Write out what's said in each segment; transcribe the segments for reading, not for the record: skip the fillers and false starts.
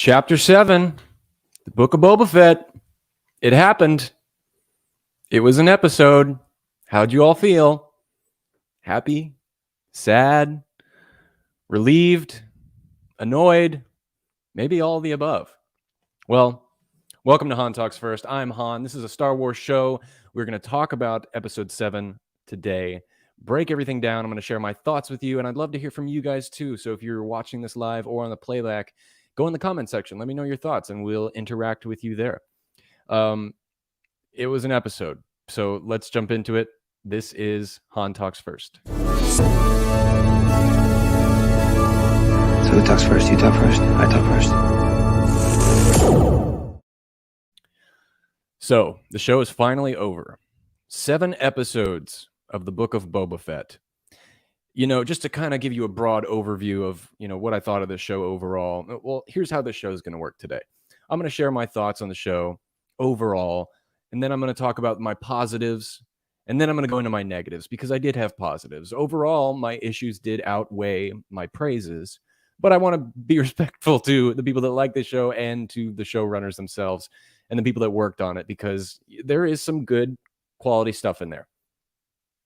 Chapter 7, the Book of Boba Fett. It happened. It was an episode. How'd you all feel? Happy? Sad? Relieved? Annoyed? Maybe all the above. Well, welcome to Han Talks First. I'm Han. This is a Star Wars show. We're going to talk about Episode 7 today. Break everything down. I'm going to share my thoughts with you, and I'd love to hear from you guys too. So if you're watching this live or on the playback, go in the comment section. Let me know your thoughts, and we'll interact with you there. It was an episode, so let's jump into it. This is Han Talks First. So who talks first? You talk first? I talk first. So the show is finally over. 7 episodes of the Book of Boba Fett. You know, just to kind of give you a broad overview of, what I thought of the show overall. Well, here's how the show is going to work today. I'm going to share my thoughts on the show overall, and then I'm going to talk about my positives, and then I'm going to go into my negatives, because I did have positives. Overall, my issues did outweigh my praises, but I want to be respectful to the people that like the show and to the showrunners themselves and the people that worked on it, because there is some good quality stuff in there.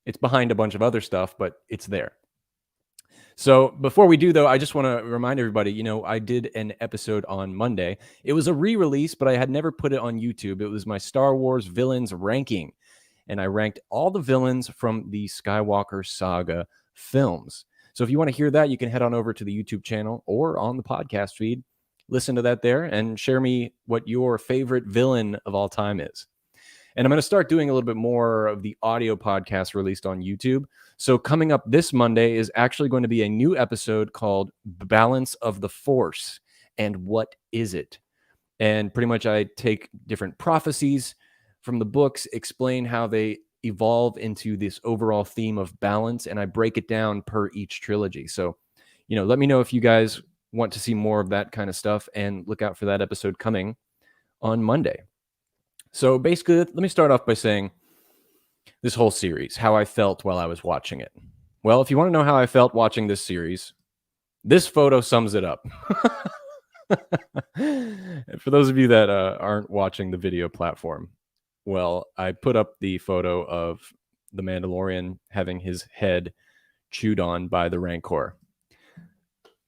It's behind a bunch of other stuff, but it's there. So before we do, though, I just want to remind everybody, I did an episode on Monday. It was a re-release, but I had never put it on YouTube. It was my Star Wars villains ranking, and I ranked all the villains from the Skywalker Saga films. So if you want to hear that, you can head on over to the YouTube channel or on the podcast feed. Listen to that there and share me what your favorite villain of all time is. And I'm going to start doing a little bit more of the audio podcast released on YouTube. So coming up this Monday is actually going to be a new episode called Balance of the Force and What Is It? And pretty much I take different prophecies from the books, explain how they evolve into this overall theme of balance, and I break it down per each trilogy. So, let me know if you guys want to see more of that kind of stuff, and look out for that episode coming on Monday. So basically, let me start off by saying this whole series, how I felt while I was watching it. Well, if you want to know how I felt watching this series, this photo sums it up. For those of you that aren't watching the video platform, well, I put up the photo of the Mandalorian having his head chewed on by the Rancor.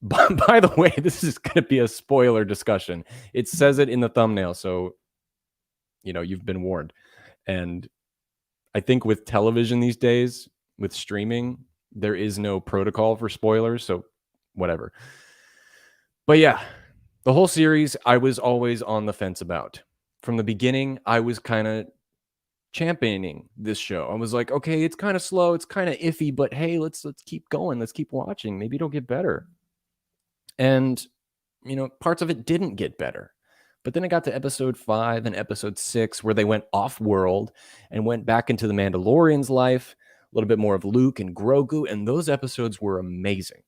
By the way, this is going to be a spoiler discussion. It says it in the thumbnail, so you've been warned. And I think with television these days, with streaming, there is no protocol for spoilers, so whatever. But yeah, the whole series, I was always on the fence about. From the beginning, I was kind of championing this show. I was like, okay, it's kind of slow, it's kind of iffy, but hey, let's keep going, let's keep watching. Maybe it'll get better. And, parts of it didn't get better. But then it got to episode 5 and episode 6, where they went off-world and went back into the Mandalorian's life, a little bit more of Luke and Grogu, and those episodes were amazing.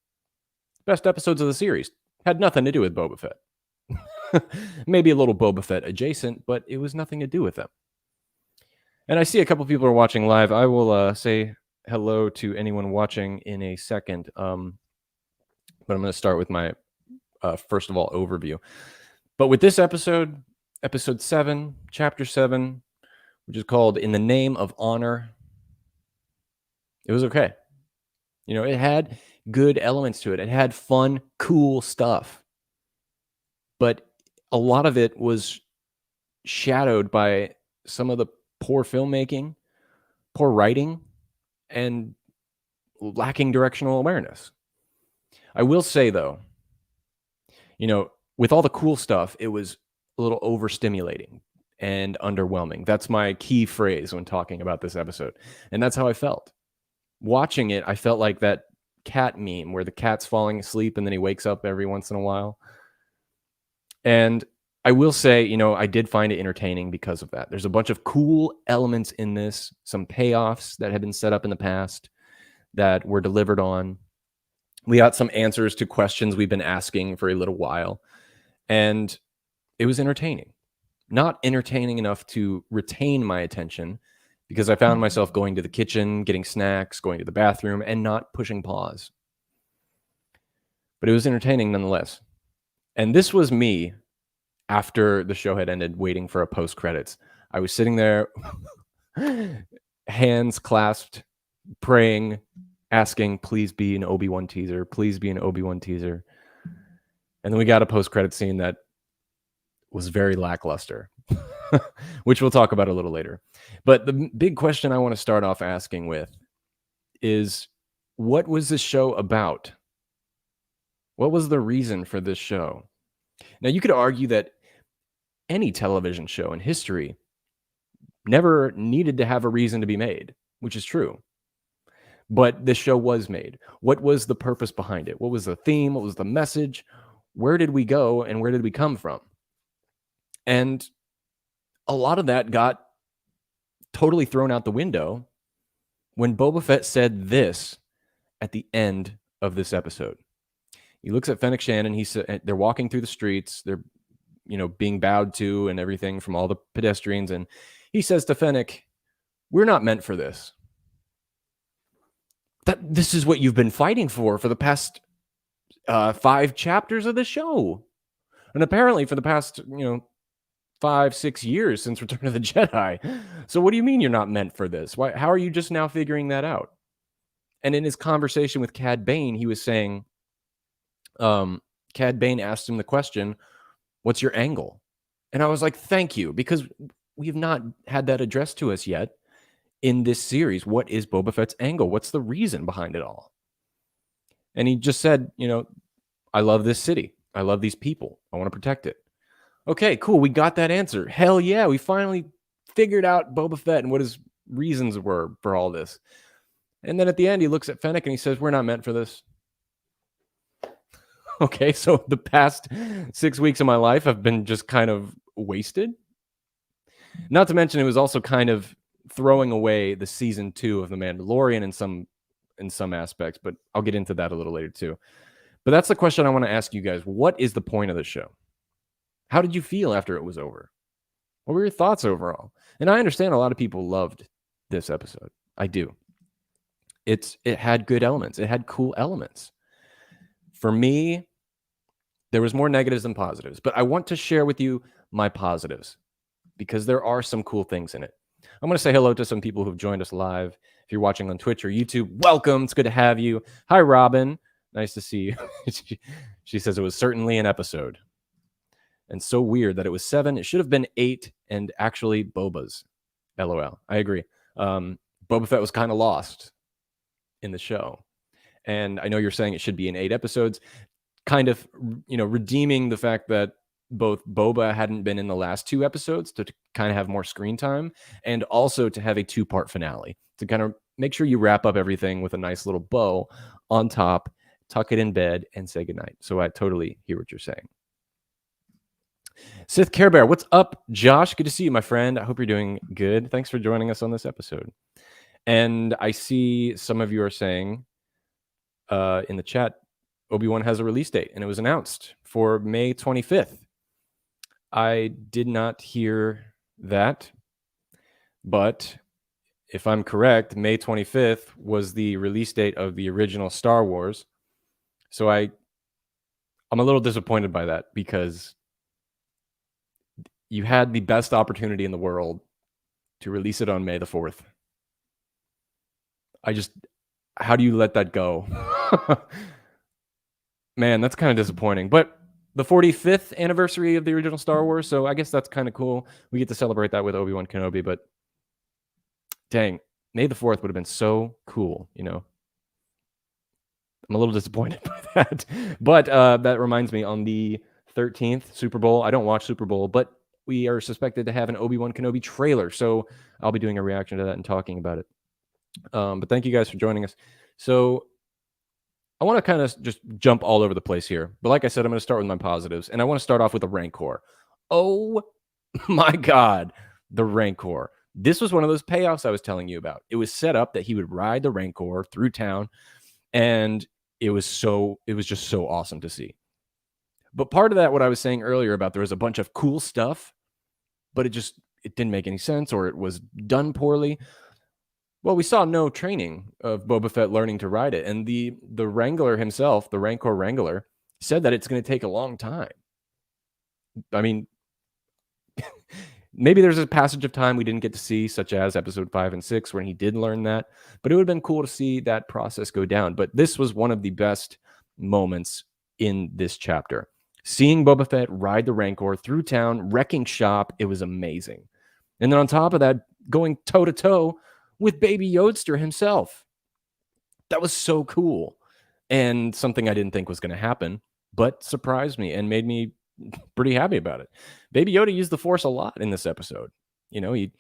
Best episodes of the series. Had nothing to do with Boba Fett. Maybe a little Boba Fett adjacent, but it was nothing to do with them. And I see a couple people are watching live. I will say hello to anyone watching in a second, but I'm going to start with my, first of all, overview. But with this episode 7, chapter 7, which is called In the Name of Honor, it was okay. It had good elements to it. It had fun, cool stuff. But a lot of it was shadowed by some of the poor filmmaking, poor writing, and lacking directional awareness. I will say, though, with all the cool stuff, it was a little overstimulating and underwhelming. That's my key phrase when talking about this episode. And that's how I felt. Watching it, I felt like that cat meme where the cat's falling asleep and then he wakes up every once in a while. And I will say, I did find it entertaining because of that. There's a bunch of cool elements in this, some payoffs that had been set up in the past that were delivered on. We got some answers to questions we've been asking for a little while. And it was entertaining. Not entertaining enough to retain my attention, because I found myself going to the kitchen, getting snacks, going to the bathroom, and not pushing pause. But it was entertaining nonetheless. And this was me after the show had ended, waiting for a post credits. I was sitting there, hands clasped, praying, asking, please be an Obi-Wan teaser. Please be an Obi-Wan teaser. And then we got a post credit scene that was very lackluster, which we'll talk about a little later. But the big question I want to start off asking with is, what was this show about? What was the reason for this show? Now, you could argue that any television show in history never needed to have a reason to be made, which is true. But this show was made. What was the purpose behind it? What was the theme? What was the message? Where did we go and where did we come from? And a lot of that got totally thrown out the window when Boba Fett said this at the end of this episode. He looks at Fennec Shannon. He said they're walking through the streets. They're, being bowed to and everything from all the pedestrians. And he says to Fennec, "We're not meant for this. This is what you've been fighting for the past 5 chapters of the show, and apparently for the past 5-6 years since Return of the Jedi. So what do you mean you're not meant for this? Why? How are you just now figuring that out?" And in his conversation with Cad Bane, he was saying, Cad Bane asked him the question, "What's your angle?" And I was like, thank you, because we have not had that addressed to us yet in this series. What is Boba Fett's angle? What's the reason behind it all? And he just said, I love this city. I love these people. I want to protect it. Okay, cool. We got that answer. Hell yeah. We finally figured out Boba Fett and what his reasons were for all this. And then at the end, he looks at Fennec and he says, "We're not meant for this." Okay, so the past 6 weeks of my life have been just kind of wasted. Not to mention, it was also kind of throwing away the season 2 of The Mandalorian in some aspects, but I'll get into that a little later too. But that's the question I want to ask you guys. What is the point of the show? How did you feel after it was over? What were your thoughts overall? And I understand a lot of people loved this episode. I do. It had good elements. It had cool elements. For me, there was more negatives than positives, but I want to share with you my positives because there are some cool things in it. I'm going to say hello to some people who've joined us live. If you're watching on Twitch or YouTube, welcome. It's good to have you. Hi, Robin. Nice to see you. She says it was certainly an episode. And so weird that it was 7. It should have been 8 and actually Boba's. LOL. I agree. Boba Fett was kind of lost in the show. And I know you're saying it should be in 8 episodes, kind of, redeeming the fact that both Boba hadn't been in the last 2 episodes to kind of have more screen time, and also to have a 2-part finale to kind of make sure you wrap up everything with a nice little bow on top, tuck it in bed, and say goodnight. So I totally hear what you're saying. Sith Care Bear, what's up, Josh? Good to see you, my friend. I hope you're doing good. Thanks for joining us on this episode. And I see some of you are saying in the chat, Obi-Wan has a release date, and it was announced for May 25th. I did not hear that, but if I'm correct, May 25th was the release date of the original Star Wars. So I'm a little disappointed by that, because you had the best opportunity in the world to release it on May the 4th. How do you let that go? Man, that's kind of disappointing. But the 45th anniversary of the original Star Wars, so I guess that's kind of cool. We get to celebrate that with Obi-Wan Kenobi, but dang, May the 4th would have been so cool, I'm a little disappointed by that. But that reminds me, on the 13th, Super Bowl, I don't watch Super Bowl, but we are suspected to have an Obi-Wan Kenobi trailer, so I'll be doing a reaction to that and talking about it. But thank you guys for joining us. So I want to kind of just jump all over the place here. But like I said, I'm going to start with my positives. And I want to start off with the Rancor. Oh my God, the Rancor. This was one of those payoffs I was telling you about. It was set up that he would ride the Rancor through town. And it was just so awesome to see. But part of that, what I was saying earlier about there was a bunch of cool stuff, but it didn't make any sense, or it was done poorly. Well, we saw no training of Boba Fett learning to ride it. And the Wrangler himself, the Rancor Wrangler, said that it's going to take a long time. I mean, Maybe there's a passage of time we didn't get to see, such as episode 5 and 6, when he did learn that. But it would have been cool to see that process go down. But this was one of the best moments in this chapter. Seeing Boba Fett ride the Rancor through town, wrecking shop, it was amazing. And then on top of that, going toe-to-toe with Baby Yodster himself. That was so cool. And something I didn't think was going to happen, but surprised me and made me pretty happy about it. Baby Yoda used the Force a lot in this episode. You know, he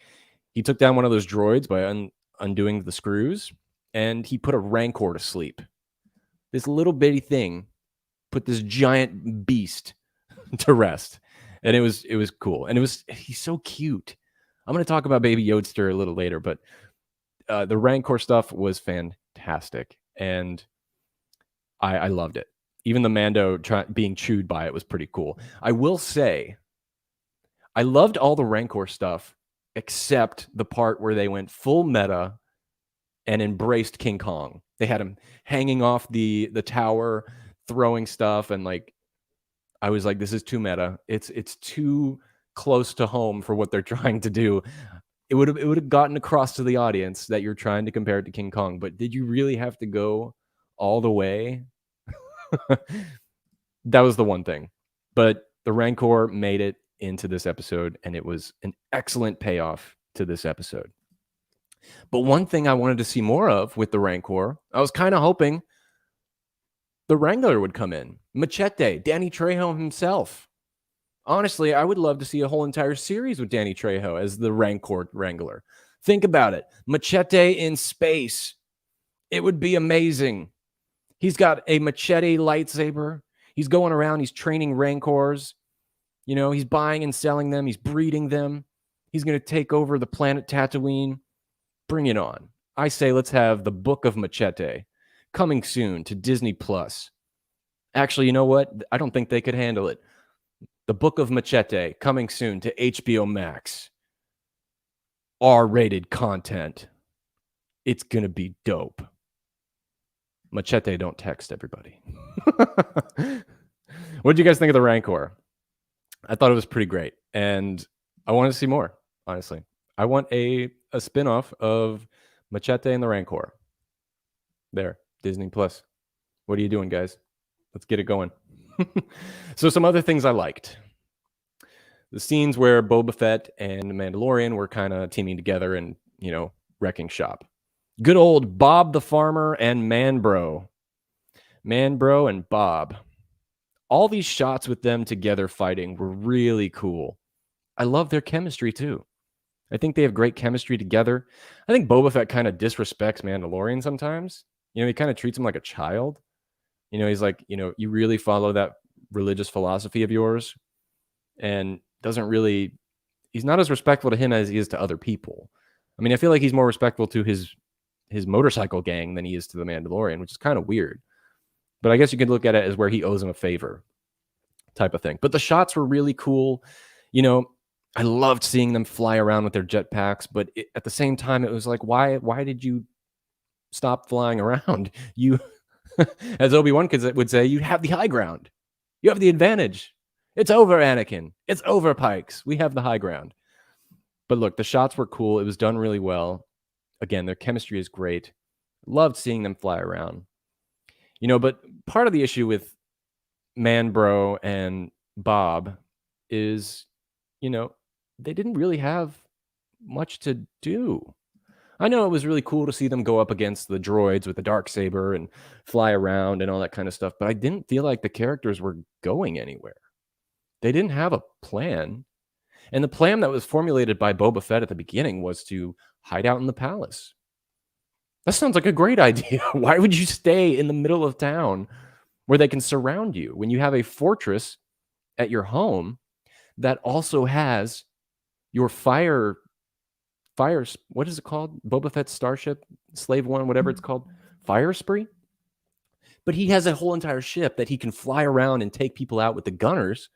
took down one of those droids by undoing the screws, and he put a Rancor to sleep. This little bitty thing put this giant beast to rest, and it was cool. And he's so cute. I'm going to talk about Baby Yodster a little later, but the Rancor stuff was fantastic, and I loved it. Even the Mando being chewed by it was pretty cool. I will say, I loved all the Rancor stuff except the part where they went full meta and embraced King Kong. They had him hanging off the tower, throwing stuff, and like, I was like, this is too meta. It's too close to home for what they're trying to do. It would have gotten across to the audience that you're trying to compare it to King Kong, but did you really have to go all the way? That was the one thing. But the Rancor made it into this episode, and it was an excellent payoff to this episode. But one thing I wanted to see more of with the Rancor, I was kind of hoping the Wrangler would come in. Machete, Danny Trejo himself. Honestly, I would love to see a whole entire series with Danny Trejo as the Rancor Wrangler. Think about it. Machete in space. It would be amazing. He's got a machete lightsaber. He's going around. He's training Rancors. You know, he's buying and selling them. He's breeding them. He's going to take over the planet Tatooine. Bring it on. I say let's have the Book of Machete coming soon to Disney+. Actually, you know what? I don't think they could handle it. The Book of Machete coming soon to HBO Max. R-rated content. It's going to be dope. Machete, don't text, everybody. What did you guys think of the Rancor? I thought it was pretty great, and I want to see more, honestly. I want a spin-off of Machete and the Rancor. There, Disney+. What are you doing, guys? Let's get it going. So some other things I liked. The scenes where Boba Fett and the Mandalorian were kind of teaming together and, you know, wrecking shop. Good old Bob the Farmer and Manbro. Manbro and Bob. All these shots with them together fighting were really cool. I love their chemistry too. I think they have great chemistry together. I think Boba Fett kind of disrespects Mandalorian sometimes. You know, he kind of treats him like a child. You know, he's like, you know, you really follow that religious philosophy of yours, and doesn't really, he's not as respectful to him as he is to other people. I mean, I feel like he's more respectful to his motorcycle gang than he is to the Mandalorian, which is kind of weird. But I guess you could look at it as where he owes him a favor type of thing. But the shots were really cool. You know, I loved seeing them fly around with their jetpacks, but at the same time, it was like, why did you stop flying around? You, as Obi-Wan would say, you have the high ground. You have the advantage. It's over, Anakin. It's over, Pikes. We have the high ground. But look, the shots were cool. It was done really well. Again, their chemistry is great. Loved seeing them fly around. You know, but part of the issue with Manbro and Bob is, you know, they didn't really have much to do. I know it was really cool to see them go up against the droids with the Darksaber and fly around and all that kind of stuff, but I didn't feel like the characters were going anywhere. They didn't have a plan. And the plan that was formulated by Boba Fett at the beginning was to hide out in the palace. That sounds like a great idea. Why would you stay in the middle of town where they can surround you when you have a fortress at your home that also has your fire, what is it called? Boba Fett's starship, Slave One, whatever it's called, Fire Spree? But he has a whole entire ship that he can fly around and take people out with the gunners,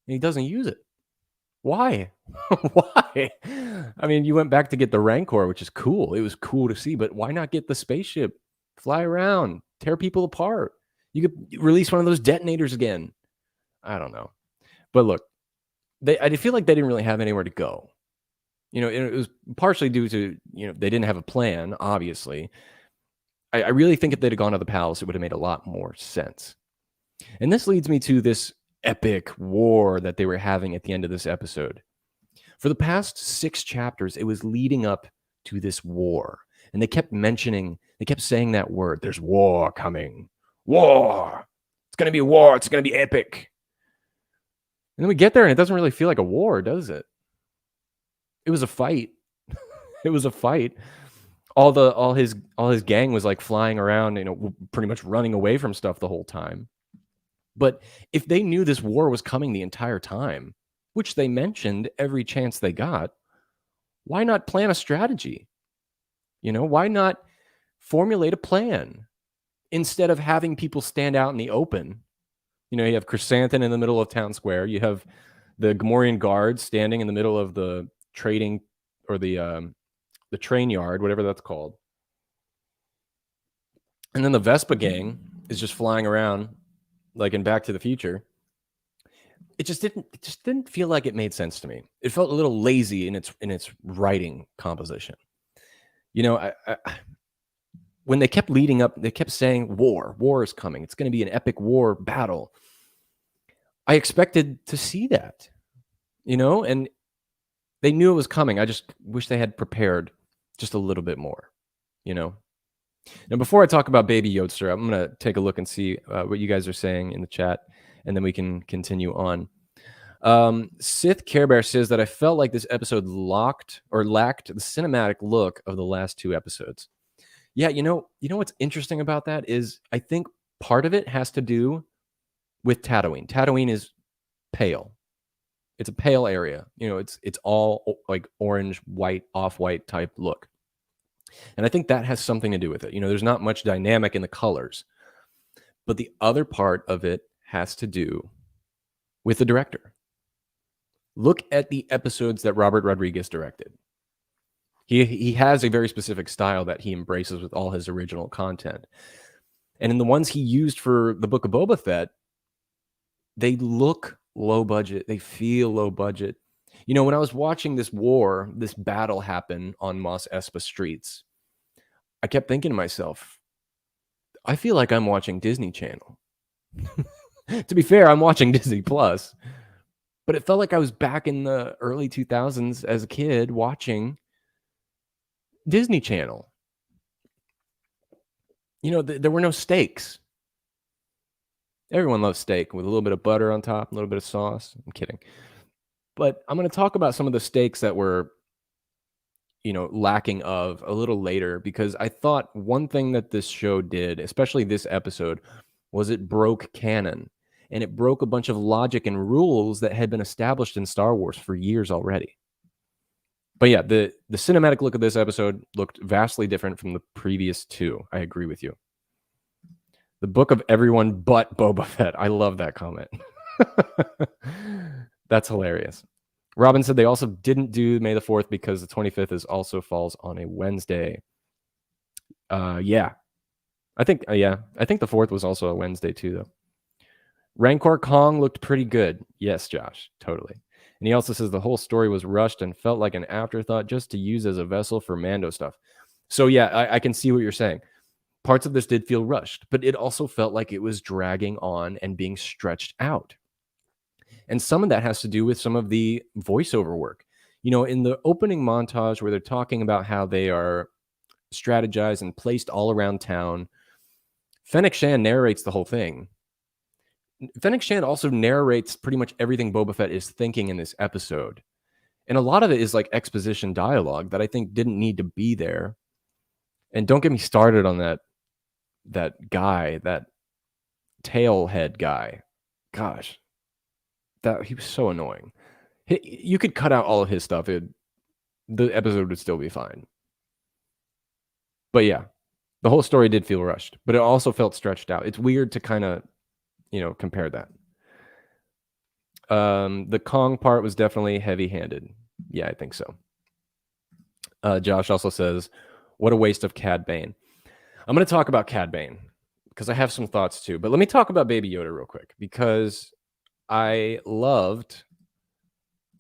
and he doesn't use it. Why? Why? I mean, you went back to get the Rancor, which is cool. It was cool to see, but why not get the spaceship? Fly around, tear people apart. You could release one of those detonators again. I don't know. But look, I feel like they didn't really have anywhere to go. It was partially due to, they didn't have a plan, obviously. I really think if they'd have gone to the palace, it would have made a lot more sense. And this leads me to this epic war that they were having at the end of this episode. For the past 6 chapters, it was leading up to this war. And they kept saying that word. There's war coming. War. It's going to be a war. It's going to be epic. And then we get there and it doesn't really feel like a war, does it? It was a fight. It was a fight. All his gang was like flying around, pretty much running away from stuff the whole time. But if they knew this war was coming the entire time, which they mentioned every chance they got, why not plan a strategy? Why not formulate a plan instead of having people stand out in the open? You have Chrysanthemum in the middle of town square. You have the Gamorrean guards standing in the middle of the trading or the train yard, whatever that's called. And then the Vespa gang is just flying around like in Back to the Future. It just didn't feel like it made sense to me. It felt a little lazy in its writing composition. When they kept leading up, they kept saying war is coming. It's going to be an epic war battle. I expected to see that, and they knew it was coming. I just wish they had prepared just a little bit more, Now, before I talk about Baby Yoda, I'm going to take a look and see what you guys are saying in the chat, and then we can continue on. Sith Care Bear says that I felt like this episode lacked the cinematic look of the last 2 episodes. Yeah, what's interesting about that is I think part of it has to do with Tatooine. Tatooine is pale. It's a pale area. It's all like orange, white, off-white type look. And I think that has something to do with it. There's not much dynamic in the colors. But the other part of it has to do with the director. Look at the episodes that Robert Rodriguez directed. He has a very specific style that he embraces with all his original content. And in the ones he used for the Book of Boba Fett, they look low budget. They feel low budget. When I was watching this battle happen on Mos Espa streets, I kept thinking to myself, I feel like I'm watching Disney Channel. To be fair, I'm watching Disney Plus, but it felt like I was back in the early 2000s as a kid watching Disney Channel. There were no stakes. Everyone loves steak with a little bit of butter on top, a little bit of sauce. I'm kidding. But I'm going to talk about some of the steaks that were, lacking of a little later, because I thought one thing that this show did, especially this episode, was it broke canon. And it broke a bunch of logic and rules that had been established in Star Wars for years already. But yeah, the cinematic look of this episode looked vastly different from the previous 2. I agree with you. The book of everyone but Boba Fett. I love that comment. That's hilarious. Robin said they also didn't do May the 4th because the 25th also falls on a Wednesday. Yeah. I think the 4th was also a Wednesday too, though. Rancor Kong looked pretty good. Yes, Josh, totally. And he also says the whole story was rushed and felt like an afterthought just to use as a vessel for Mando stuff. So yeah, I can see what you're saying. Parts of this did feel rushed, but it also felt like it was dragging on and being stretched out. And some of that has to do with some of the voiceover work. In the opening montage where they're talking about how they are strategized and placed all around town, Fennec Shand narrates the whole thing. Fennec Shand also narrates pretty much everything Boba Fett is thinking in this episode. And a lot of it is like exposition dialogue that I think didn't need to be there. And don't get me started on that guy, that tailhead guy. Gosh, he was so annoying. You could cut out all of his stuff. The episode would still be fine. But yeah, the whole story did feel rushed, but it also felt stretched out. It's weird to kind of, compare that. The Kong part was definitely heavy-handed. Yeah, I think so. Josh also says, what a waste of Cad Bane. I'm going to talk about Cad Bane because I have some thoughts too. But let me talk about Baby Yoda real quick because I loved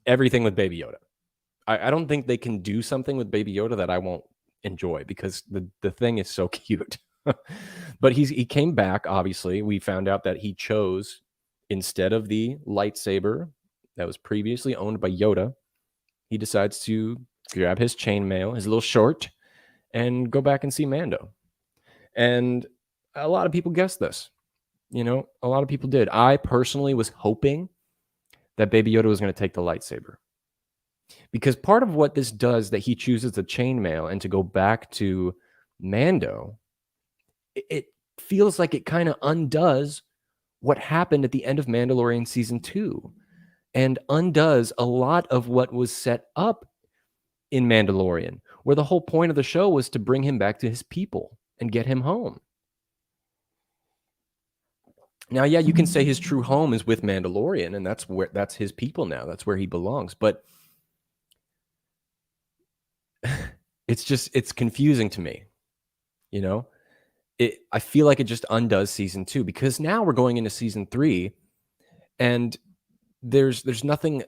everything with Baby Yoda. I don't think they can do something with Baby Yoda that I won't enjoy because the thing is so cute. But he came back, obviously. We found out that he chose, instead of the lightsaber that was previously owned by Yoda, he decides to grab his chainmail, his little short, and go back and see Mando. And a lot of people guessed this. You know, a lot of people did. I personally was hoping that Baby Yoda was going to take the lightsaber. Because part of what this does, that he chooses the chainmail and to go back to Mando, it feels like it kind of undoes what happened at the end of Mandalorian season 2 and undoes a lot of what was set up in Mandalorian, where the whole point of the show was to bring him back to his people and get him home. Now, yeah, you can say his true home is with Mandalorian, and that's his people now. That's where he belongs. But it's confusing to me. You know, I feel like it just undoes season 2 because now we're going into season 3, and there's nothing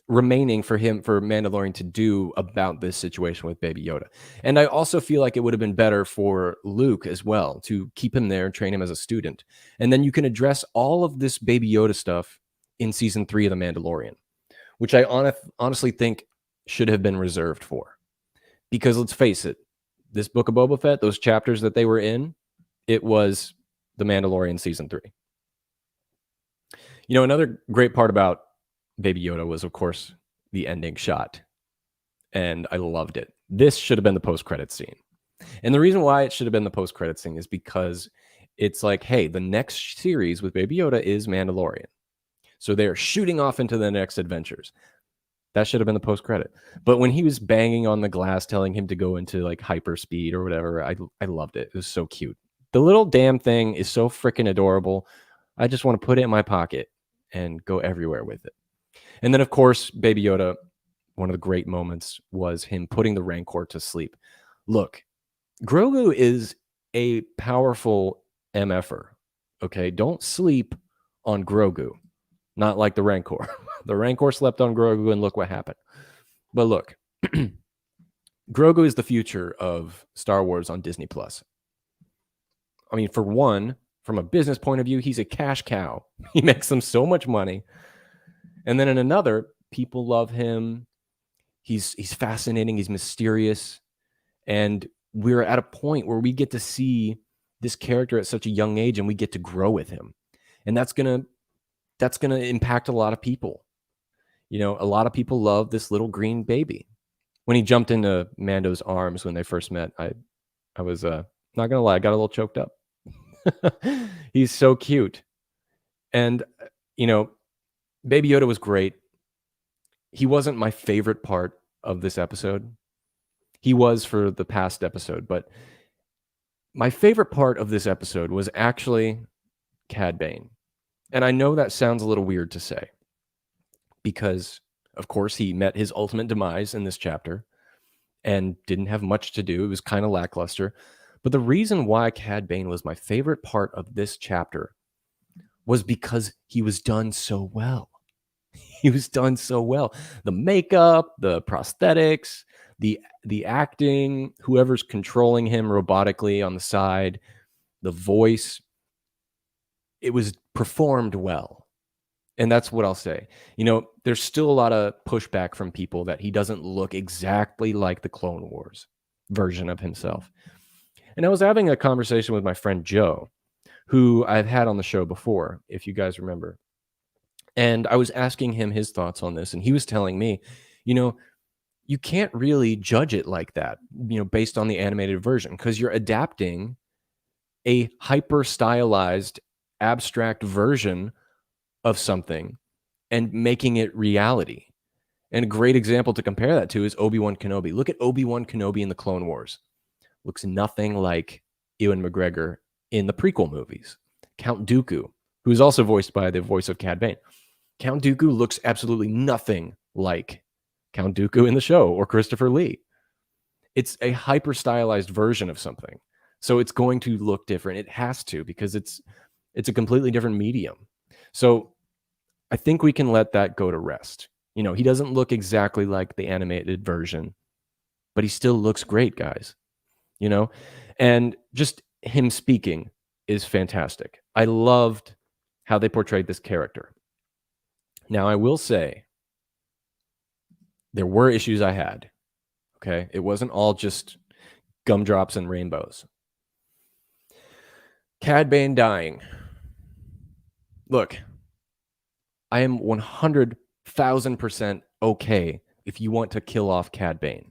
remaining for Mandalorian to do about this situation with Baby Yoda. And I also feel like it would have been better for Luke as well to keep him there and train him as a student. And then you can address all of this Baby Yoda stuff in season 3 of The Mandalorian, which I honestly think should have been reserved for. Because let's face it, this book of Boba Fett, those chapters that they were in, it was The Mandalorian season 3. You know, another great part about Baby Yoda was, of course, the ending shot. And I loved it. This should have been the post-credit scene. And the reason why it should have been the post-credit scene is because it's like, hey, the next series with Baby Yoda is Mandalorian. So they're shooting off into the next adventures. That should have been the post-credit. But when he was banging on the glass, telling him to go into like hyperspeed or whatever, I loved it. It was so cute. The little damn thing is so freaking adorable. I just want to put it in my pocket and go everywhere with it. And then, of course, Baby Yoda, one of the great moments was him putting the Rancor to sleep. Look, Grogu is a powerful MFer, okay? Don't sleep on Grogu. Not like the Rancor. The Rancor slept on Grogu, and look what happened. But look, Grogu is the future of Star Wars on Disney+. I mean, for one, from a business point of view, he's a cash cow. He makes them so much money. And then in another, people love him. He's fascinating. He's mysterious. And we're at a point where we get to see this character at such a young age, and we get to grow with him. And that's gonna impact a lot of people. You know, a lot of people love this little green baby. When he jumped into Mando's arms when they first met, I was not gonna lie, I got a little choked up. He's so cute. And you know, Baby Yoda was great. He wasn't my favorite part of this episode. He was for the past episode, but my favorite part of this episode was actually Cad Bane. And I know that sounds a little weird to say because, of course, he met his ultimate demise in this chapter and didn't have much to do. It was kind of lackluster. But the reason why Cad Bane was my favorite part of this chapter was because he was done so well. He was done so well. The makeup, the prosthetics, the acting, whoever's controlling him robotically on the side, the voice, it was performed well. And that's what I'll say. You know, there's still a lot of pushback from people that he doesn't look exactly like the Clone Wars version of himself. And I was having a conversation with my friend Joe, who I've had on the show before, if you guys remember. And I was asking him his thoughts on this, and he was telling me, you know, you can't really judge it like that, you know, based on the animated version, because you're adapting a hyper stylized, abstract version of something and making it reality. And a great example to compare that to is Obi-Wan Kenobi. Look at Obi-Wan Kenobi in the Clone Wars. Looks nothing like Ewan McGregor in the prequel movies. Count Dooku, who is also voiced by the voice of Cad Bane. Count Dooku looks absolutely nothing like Count Dooku in the show or Christopher Lee. It's a hyper stylized version of something. So it's going to look different. It has to, because it's a completely different medium. So I think we can let that go to rest. He doesn't look exactly like the animated version, but he still looks great, guys. And just him speaking is fantastic. I loved how they portrayed this character. Now, I will say there were issues I had. Okay. It wasn't all just gumdrops and rainbows. Cad Bane dying. Look, I am 100,000% okay if you want to kill off Cad Bane.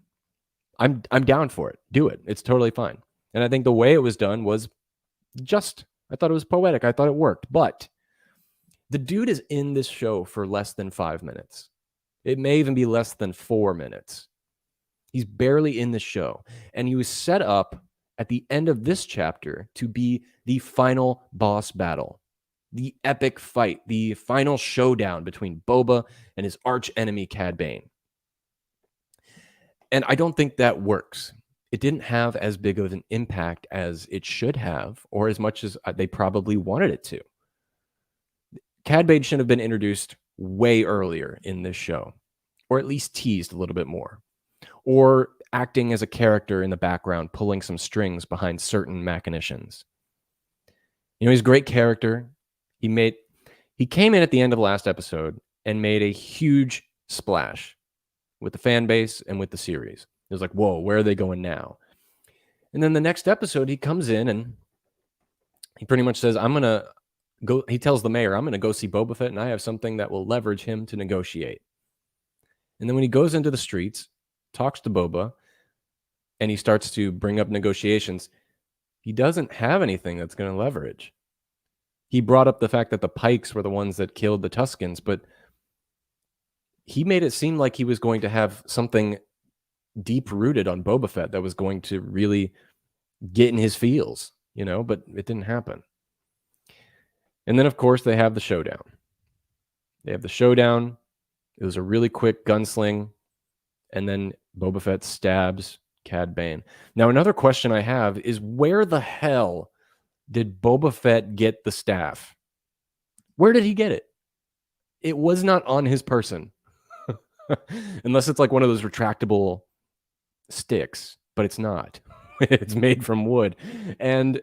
I'm down for it. Do it. It's totally fine. And I think the way it was done was just, I thought it was poetic. I thought it worked. But the dude is in this show for less than 5 minutes. It may even be less than 4 minutes. He's barely in the show. And he was set up at the end of this chapter to be the final boss battle, the epic fight, the final showdown between Boba and his arch enemy, Cad Bane. And I don't think that works. It didn't have as big of an impact as it should have, or as much as they probably wanted it to. Cad Bane should have been introduced way earlier in this show, or at least teased a little bit more, or acting as a character in the background, pulling some strings behind certain machinations. He's a great character. He came in at the end of the last episode and made a huge splash with the fan base and with the series. It was like, whoa, where are they going now? And then the next episode, he comes in and he pretty much says, I'm going to go. He tells the mayor, I'm going to go see Boba Fett and I have something that will leverage him to negotiate. And then when he goes into the streets, talks to Boba, and he starts to bring up negotiations, he doesn't have anything that's going to leverage. He brought up the fact that the Pikes were the ones that killed the Tuskens, but he made it seem like he was going to have something deep-rooted on Boba Fett that was going to really get in his feels, but it didn't happen. And then, of course, they have the showdown. It was a really quick gunsling, and then Boba Fett stabs Cad Bane. Now, another question I have is, where the hell did Boba Fett get the staff? Where did he get it? It was not on his person. Unless it's like one of those retractable sticks, but it's not. It's made from wood. And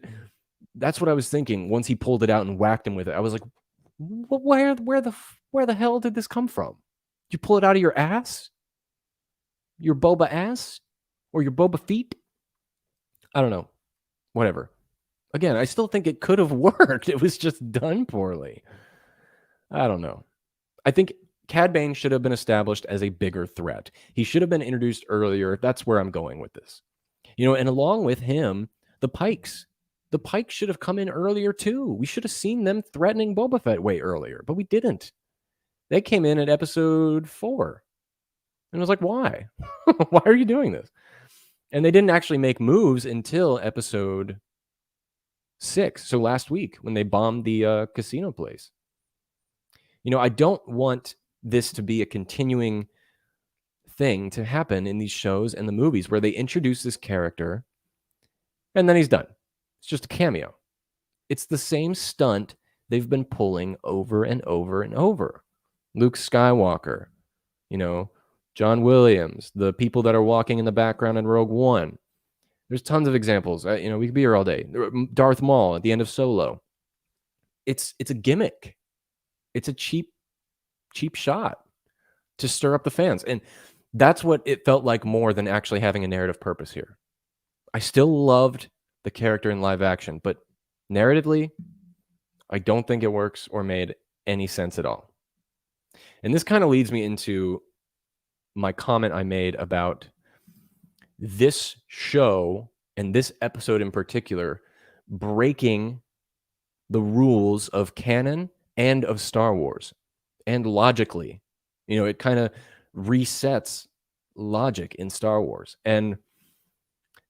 that's what I was thinking once he pulled it out and whacked him with it. I was like, where the hell did this come from? Did you pull it out of your ass? Your Boba ass? Or your Boba feet? I don't know. Whatever. Again, I still think it could have worked. It was just done poorly. I don't know. I think Cad Bane should have been established as a bigger threat. He should have been introduced earlier. That's where I'm going with this. And along with him, the Pikes. The Pikes should have come in earlier too. We should have seen them threatening Boba Fett way earlier, but we didn't. They came in at episode 4. And I was like, why? Why are you doing this? And they didn't actually make moves until episode 6. So last week when they bombed the casino place. I don't want this to be a continuing thing to happen in these shows and the movies where they introduce this character and then he's done. It's just a cameo. It's the same stunt they've been pulling over and over and over. Luke Skywalker, John Williams, the people that are walking in the background in Rogue One. There's tons of examples. We could be here all day. Darth Maul at the end of Solo. It's a gimmick. It's a cheap shot to stir up the fans. And that's what it felt like more than actually having a narrative purpose here. I still loved the character in live action, but narratively, I don't think it works or made any sense at all. And this kind of leads me into my comment I made about this show and this episode in particular breaking the rules of canon and of Star Wars. And logically, it kind of resets logic in Star Wars. And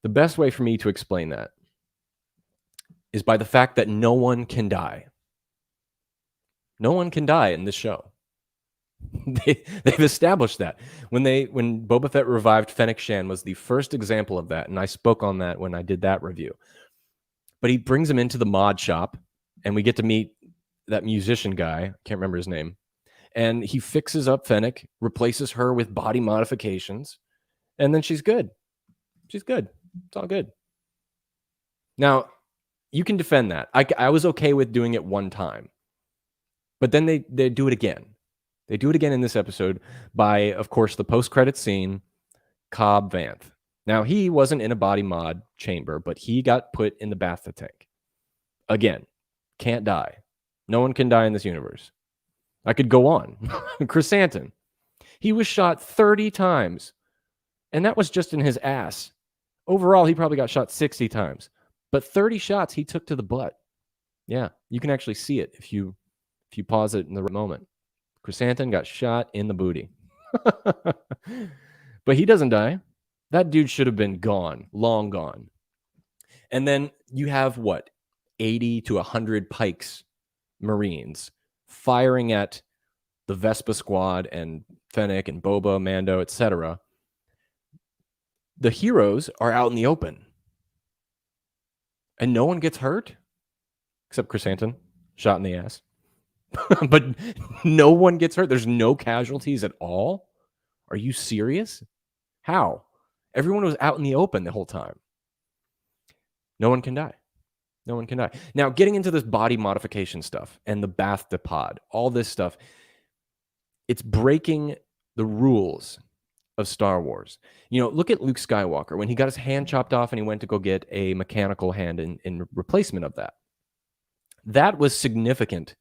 the best way for me to explain that is by the fact that no one can die. No one can die in this show. They've established that. When Boba Fett revived Fennec Shan was the first example of that, and I spoke on that when I did that review. But he brings him into the mod shop, and we get to meet that musician guy. I can't remember his name. And he fixes up Fennec, replaces her with body modifications, and then she's good. She's good. It's all good. Now, you can defend that. I was okay with doing it one time. But then they do it again. They do it again in this episode by, of course, the post-credit scene, Cobb Vanth. Now, he wasn't in a body mod chamber, but he got put in the bathtub tank. Again, can't die. No one can die in this universe. I could go on. Chrysanthemum. He was shot 30 times, and that was just in his ass. Overall, he probably got shot 60 times. But 30 shots he took to the butt. Yeah, you can actually see it if you pause it in the right moment. Chrysanthemum got shot in the booty. But he doesn't die. That dude should have been gone, long gone. And then you have what? 80 to 100 Pikes Marines firing at the Vespa squad and Fennec and Boba, Mando, etc. The heroes are out in the open. And no one gets hurt except Chrysanthemum, shot in the ass. But no one gets hurt. There's no casualties at all. Are you serious? How? Everyone was out in the open the whole time. No one can die. No one can die. Now, getting into this body modification stuff and the bathtub pod, all this stuff, it's breaking the rules of Star Wars. You know, look at Luke Skywalker when he got his hand chopped off and he went to go get a mechanical hand in replacement of that. That was significant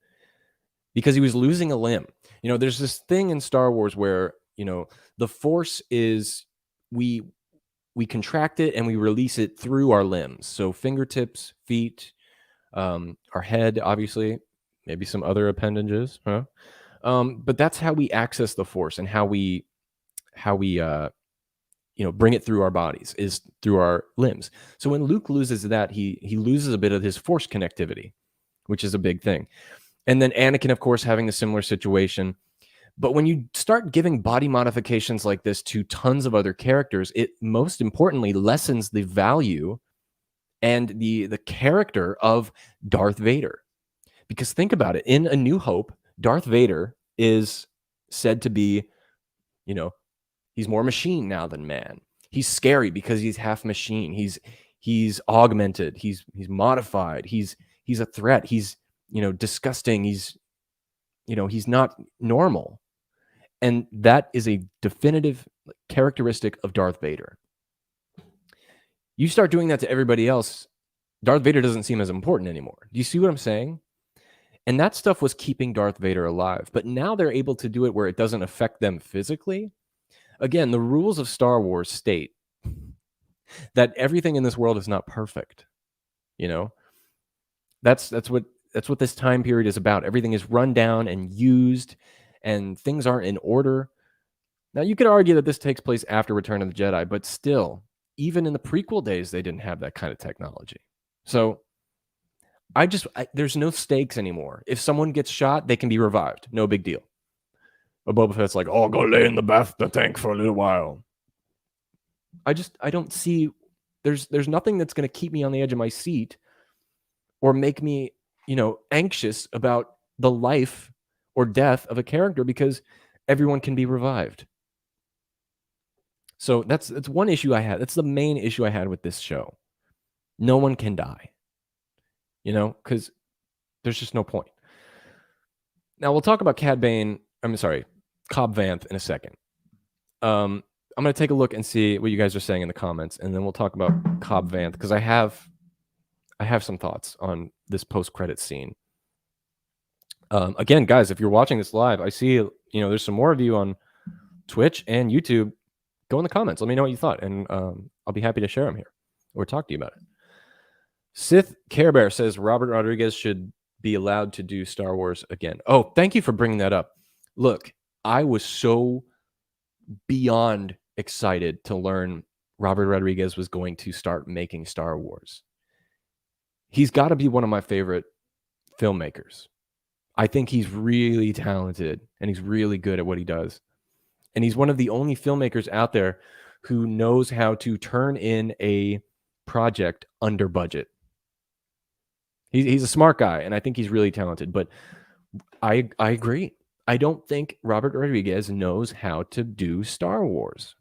because he was losing a limb. You know, there's this thing in Star Wars where, you know, the Force is we contract it and we release it through our limbs. So fingertips, feet, our head, obviously, maybe some other appendages. Huh? But that's how we access the Force and how we bring it through our bodies is through our limbs. So when Luke loses that, he loses a bit of his Force connectivity, which is a big thing. And then Anakin, of course, having a similar situation. But when you start giving body modifications like this to tons of other characters, it most importantly lessens the value and the character of Darth Vader. Because think about it. In A New Hope, Darth Vader is said to be, you know, he's more machine now than man. He's scary because he's half machine. He's augmented. He's modified. He's a threat. He's, you know, disgusting. He's not normal. And that is a definitive characteristic of Darth Vader. You start doing that to everybody else, Darth Vader doesn't seem as important anymore. Do you see what I'm saying? And that stuff was keeping Darth Vader alive. But now they're able to do it where it doesn't affect them physically. Again, the rules of Star Wars state that everything in this world is not perfect. You know, that's what this time period is about. Everything is run down and used, and things aren't in order. Now, you could argue that this takes place after Return of the Jedi, but still, even in the prequel days, they didn't have that kind of technology. So there's no stakes anymore. If someone gets shot, they can be revived. No big deal. But Boba Fett's like, oh, go lay in the bathtub tank for a little while. I don't see, there's nothing that's going to keep me on the edge of my seat or make me, you know, anxious about the life or death of a character because everyone can be revived. So that's one issue I had. That's the main issue I had with this show. No one can die, you know, because there's just no point. Now we'll talk about Cobb Vanth in a second. I'm going to take a look and see what you guys are saying in the comments, and then we'll talk about Cobb Vanth because I have some thoughts on this post-credit scene. Again, guys, if you're watching this live, I see, you know, there's some more of you on Twitch and YouTube. Go in the comments. Let me know what you thought, and I'll be happy to share them here or talk to you about it. Sith Care Bear says Robert Rodriguez should be allowed to do Star Wars again. Oh, thank you for bringing that up. Look, I was so beyond excited to learn Robert Rodriguez was going to start making Star Wars. He's got to be one of my favorite filmmakers. I think he's really talented and he's really good at what he does. And he's one of the only filmmakers out there who knows how to turn in a project under budget. He's a smart guy, and I think he's really talented. But I agree. I don't think Robert Rodriguez knows how to do Star Wars.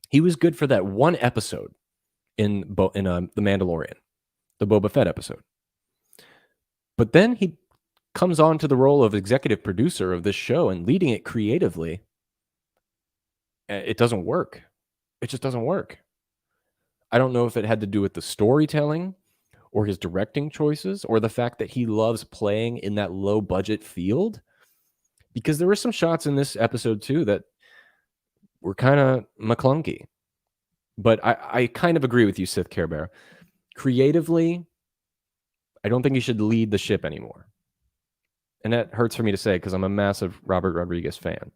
He was good for that one episode in The Mandalorian, the Boba Fett episode. But then he comes on to the role of executive producer of this show and leading it creatively. It doesn't work. It just doesn't work. I don't know if it had to do with the storytelling or his directing choices or the fact that he loves playing in that low budget field. Because there were some shots in this episode too that were kind of McClunky. But I kind of agree with you, Sith Care Bear. Creatively, I don't think he should lead the ship anymore. And that hurts for me to say because I'm a massive Robert Rodriguez fan.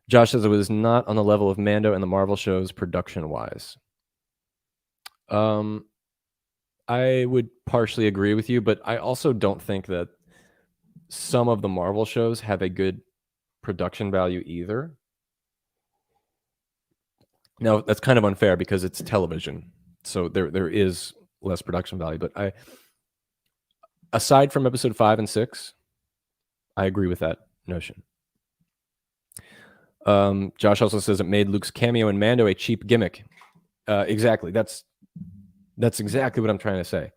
Josh says it was not on the level of Mando and the Marvel shows production-wise. I would partially agree with you, but I also don't think that some of the Marvel shows have a good production value either. Now, that's kind of unfair because it's television, so there is less production value. But aside from episode 5 and 6, I agree with that notion. Josh also says it made Luke's cameo in Mando a cheap gimmick. Exactly. That's exactly what I'm trying to say.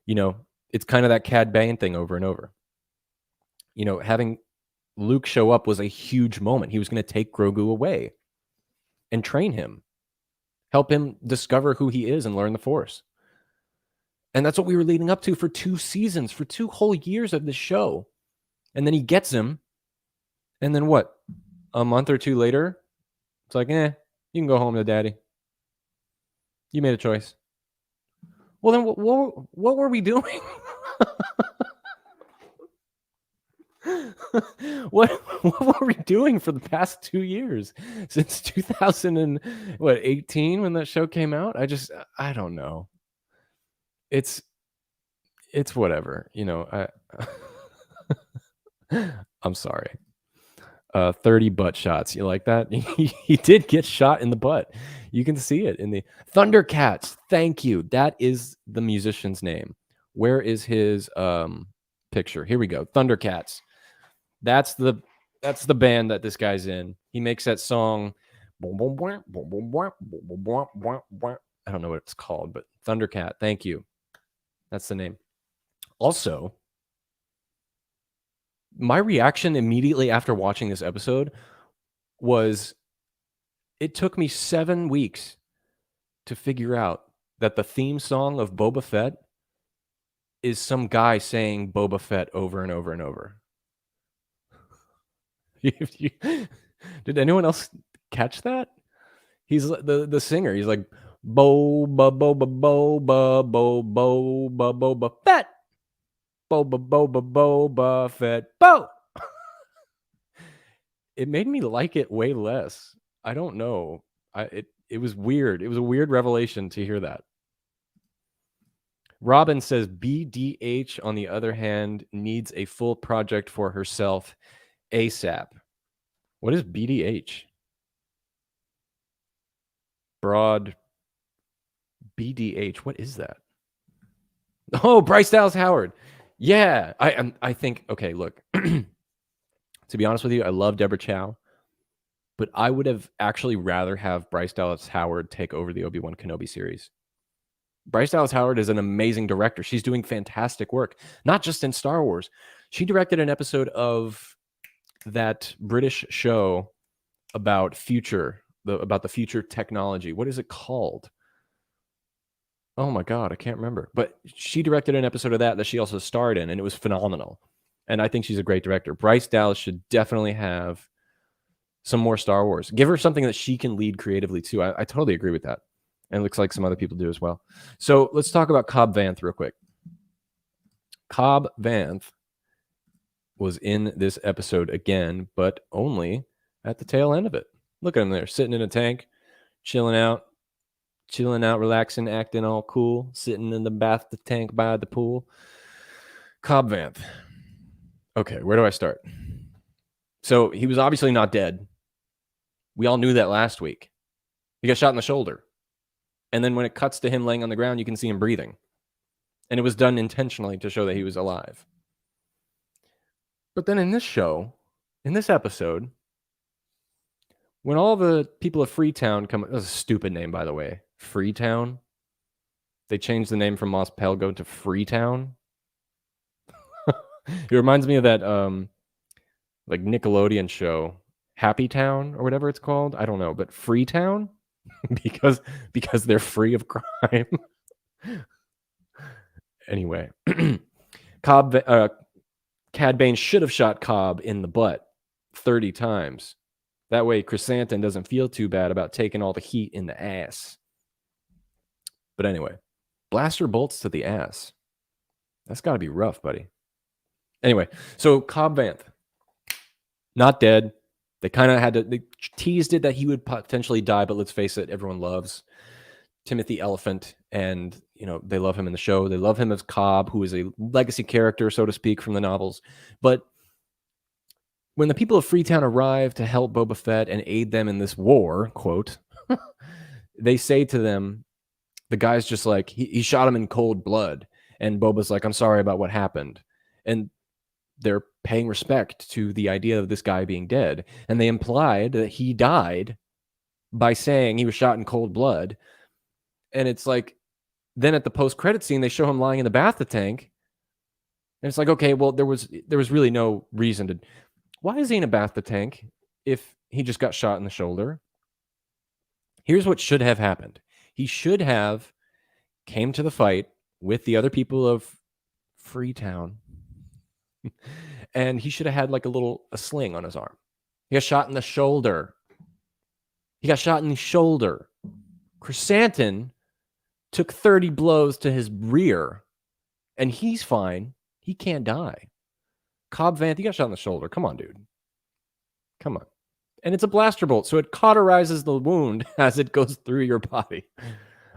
You know, it's kind of that Cad Bane thing over and over. You know, having Luke show up was a huge moment. He was going to take Grogu away and train him, help him discover who he is and learn the Force. And that's what we were leading up to for 2 seasons, for 2 whole years of the show. And then he gets him. And then what? A month or 2 later, it's like, you can go home to daddy. You made a choice. Well, then what were we doing? What were we doing for the past 2 years since 2018 when that show came out? I don't know. It's whatever, you know. I'm sorry. 30 butt shots. You like that? He did get shot in the butt. You can see it in the Thundercats. Thank you. That is the musician's name. Where is his picture? Here we go. Thundercats. That's the band that this guy's in. He makes that song. I don't know what it's called, but Thundercat. Thank you. That's the name. Also, my reaction immediately after watching this episode was it took me 7 weeks to figure out that the theme song of Boba Fett is some guy saying Boba Fett over and over and over. Did anyone else catch that? He's the singer. He's like Boba Boba Boba Boba Boba Boba Fett. Boba Boba Boba Fett. Bo. It made me like it way less. I don't know. It was weird. It was a weird revelation to hear that. Robin says BDH, on the other hand, needs a full project for herself ASAP. What is BDH? Broad BDH. What is that? Oh, Bryce Dallas Howard. Yeah, I think, okay, look. To be honest with you, I love Deborah Chow, but I would have actually rather have Bryce Dallas Howard take over the Obi-Wan Kenobi series. Bryce Dallas Howard is an amazing director. She's doing fantastic work, not just in Star Wars. She directed an episode of that British show about the future technology. What is it called? Oh my God, I can't remember. But she directed an episode of that she also starred in, and it was phenomenal. And I think she's a great director. Bryce Dallas should definitely have some more Star Wars. Give her something that she can lead creatively too. I totally agree with that. And it looks like some other people do as well. So let's talk about Cobb Vanth real quick. Cobb Vanth was in this episode again, but only at the tail end of it. Look at him there, sitting in a tank, chilling out, relaxing, acting all cool, sitting in the tank by the pool. Cobb Vanth. Okay, where do I start? So he was obviously not dead. We all knew that last week. He got shot in the shoulder. And then when it cuts to him laying on the ground, you can see him breathing. And it was done intentionally to show that he was alive. But then in this show, in this episode, when all the people of Freetown come, that's a stupid name, by the way, Freetown. They changed the name from Mos Pelgo to Freetown. It reminds me of that like Nickelodeon show, Happy Town or whatever it's called. I don't know, but Freetown because they're free of crime. Anyway, Cad Bane should have shot Cobb in the butt 30 times. That way, Chrysanthemum doesn't feel too bad about taking all the heat in the ass. But anyway, blaster bolts to the ass. That's got to be rough, buddy. Anyway, so Cobb Vanth, not dead. They kind of they teased it that he would potentially die, but let's face it, everyone loves Timothy Elephant, and they love him in the show. They love him as Cobb, who is a legacy character, so to speak, from the novels. But when the people of Freetown arrive to help Boba Fett and aid them in this war, quote, they say to them, the guy's just like, he shot him in cold blood. And Boba's like, I'm sorry about what happened. And they're paying respect to the idea of this guy being dead. And they implied that he died by saying he was shot in cold blood. And it's like, then at the post-credit scene, they show him lying in the bathtub tank. And it's like, okay, well, there was really no reason to. Why is he in a bathtub tank if he just got shot in the shoulder? Here's what should have happened. He should have came to the fight with the other people of Freetown. And he should have had like a sling on his arm. He got shot in the shoulder. Chrysanthemum took 30 blows to his rear, and he's fine. He can't die. Cobb Vanth, he got shot in the shoulder. Come on, dude. Come on. And it's a blaster bolt, so it cauterizes the wound as it goes through your body.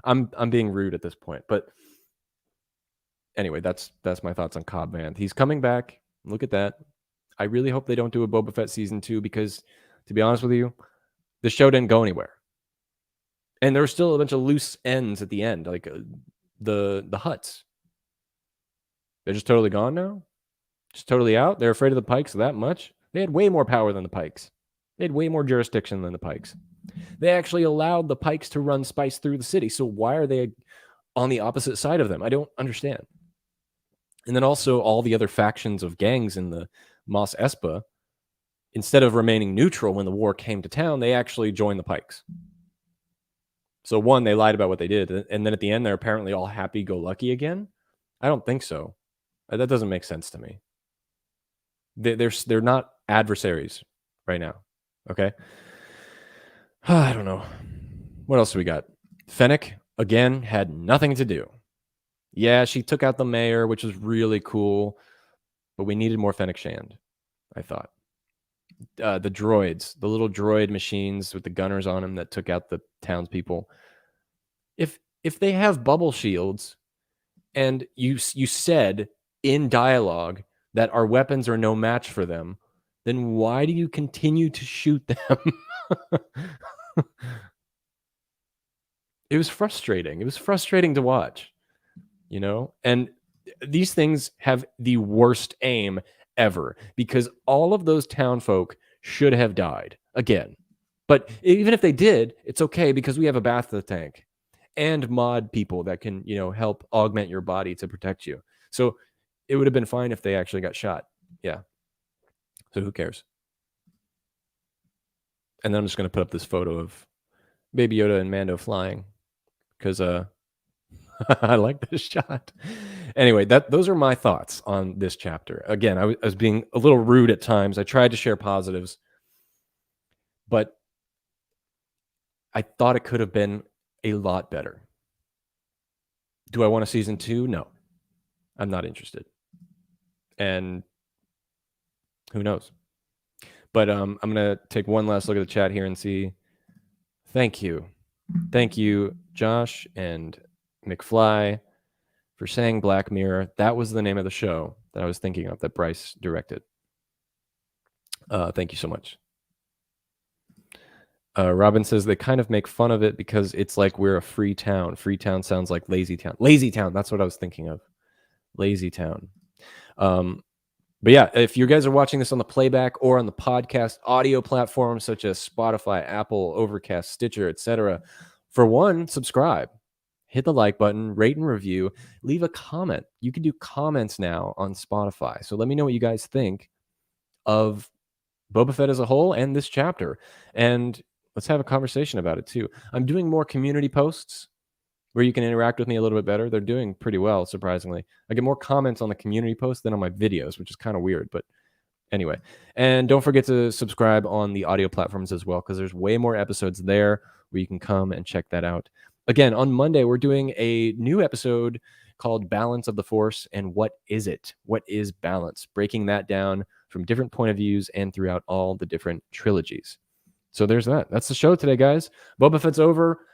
I'm being rude at this point, but anyway, that's my thoughts on Cobb Vanth. He's coming back. Look at that. I really hope they don't do a Boba Fett season 2 because, to be honest with you, the show didn't go anywhere. And there were still a bunch of loose ends at the end, like the Hutts. They're just totally gone now? Just totally out? They're afraid of the Pikes that much? They had way more power than the Pikes. They had way more jurisdiction than the Pikes. They actually allowed the Pikes to run spice through the city. So why are they on the opposite side of them? I don't understand. And then also all the other factions of gangs in the Mos Espa, instead of remaining neutral when the war came to town, they actually joined the Pikes. So one, they lied about what they did. And then at the end, they're apparently all happy-go-lucky again. I don't think so. That doesn't make sense to me. They're not adversaries right now. Okay? I don't know. What else do we got? Fennec, again, had nothing to do. Yeah, she took out the mayor, which was really cool. But we needed more Fennec Shand, I thought. The droids, the little droid machines with the gunners on them that took out the townspeople. If they have bubble shields, and you said in dialogue that our weapons are no match for them, then why do you continue to shoot them? It was frustrating. It was frustrating to watch, And these things have the worst aim ever because all of those town folk should have died again. But even if they did, it's okay because we have a bathtub tank and mod people that can, help augment your body to protect you. So it would have been fine if they actually got shot. Yeah. So who cares? And then I'm just going to put up this photo of Baby Yoda and Mando flying because I like this shot. Anyway, those are my thoughts on this chapter. Again, I was being a little rude at times. I tried to share positives, but I thought it could have been a lot better. Do I want a season 2? No. I'm not interested. And who knows? But I'm going to take one last look at the chat here and see. Thank you. Thank you, Josh and McFly, for saying Black Mirror. That was the name of the show that I was thinking of that Bryce directed. Thank you so much. Robin says they kind of make fun of it because it's like we're a free town. Free town sounds like lazy town. Lazy town. That's what I was thinking of. Lazy town. But yeah, if you guys are watching this on the playback or on the podcast audio platforms such as Spotify, Apple, Overcast, Stitcher, etc., for one, subscribe, hit the like button, rate and review, leave a comment. You can do comments now on Spotify. So let me know what you guys think of Boba Fett as a whole and this chapter. And let's have a conversation about it too. I'm doing more community posts where you can interact with me a little bit better. They're doing pretty well, surprisingly. I get more comments on the community posts than on my videos, which is kind of weird, but anyway. And don't forget to subscribe on the audio platforms as well, because there's way more episodes there where you can come and check that out. Again, on Monday, we're doing a new episode called Balance of the Force and What Is It? What is balance? Breaking that down from different point of views and throughout all the different trilogies. So there's that. That's the show today, guys. Boba Fett's over.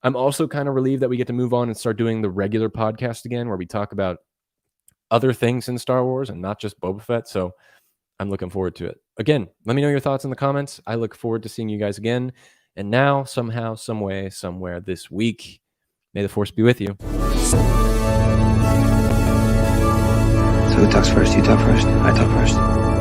I'm also kind of relieved that we get to move on and start doing the regular podcast again, where we talk about other things in Star Wars and not just Boba Fett. So I'm looking forward to it. Again, let me know your thoughts in the comments. I look forward to seeing you guys again. And now, somehow, some way, somewhere this week, may the Force be with you. So who talks first? You talk first? I talk first.